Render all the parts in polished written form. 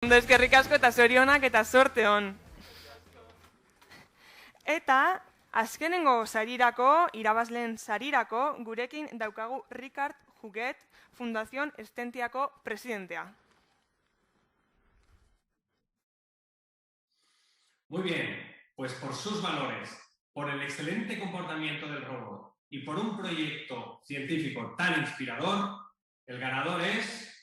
Ondo, eskerrik asko eta zorionak eta zorte hon. Eta azkenengo sarirako, irabazleen sarirako, gurekin daukagu Ricard Huguet, Fundación Estentiako presidentea. Muy bien, pues por sus valores, por el excelente comportamiento del robot y por un proyecto científico tan inspirador, el ganador es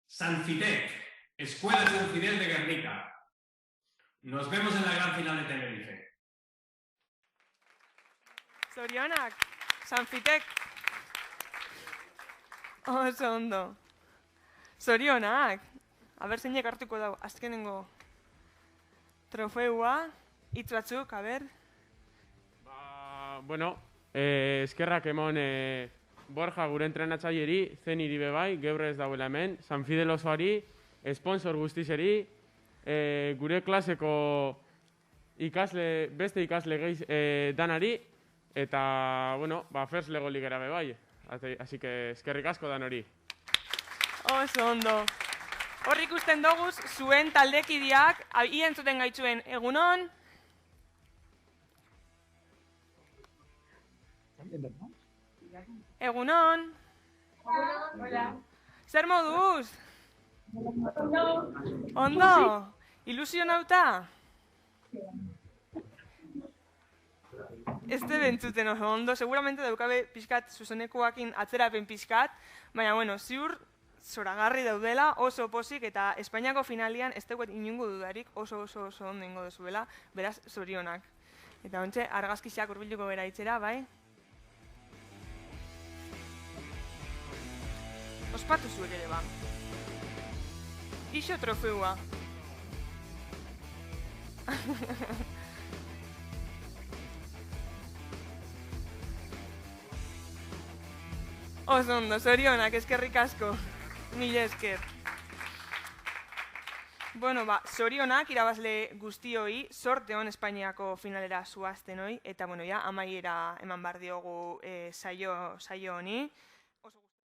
Sanfitec, Escuela San Fidel de Guernica. Nos vemos en la gran final de Tenerife. Zorionak, Sanfitec. Oso ondo. Zorionak. Aber zeinek hartuko dau, azkenengo trofeua, hitz batzuk, aber. Bueno, eskerrak emon Borja gure entrenatzaileri, zeniri bebai, geure ez dauela hemen, San Fidel osoari, sponsor guztizeri, gure klaseko ikasle, beste ikasle gehiz danari, eta, bueno, First Lego ligera bebai. Así que eskerrik asko danori. Oso ondo. Hor ikusten doguz, zuen taldekideak, hien zuten gaitzuen egunon. Egunon. Hola. Zer moduz? Ondo. Ilusionauta? Ez te bentzuten oso ondo, seguramente daukabe pixkat zuzenekoakin atzerapen pixkat, baina, bueno, ziur zoragarri daudela, oso posik, eta Espainiako finalian ez teguet inungo dudarik oso ondo ingo dezuela, beraz, zorionak. Eta ontxe, argazkiak urbiluko bera itzera, bai? Ospatu zuek ere ba. Ixo trofeua. Oso ondo, zorionak, eskerrik asko. Mila esker. Bueno, zorionak irabazle guztioi, sorte hon Espainiako finalera zuazten hoi, eta bueno, ja, amaiera eman bar diogu saio honi.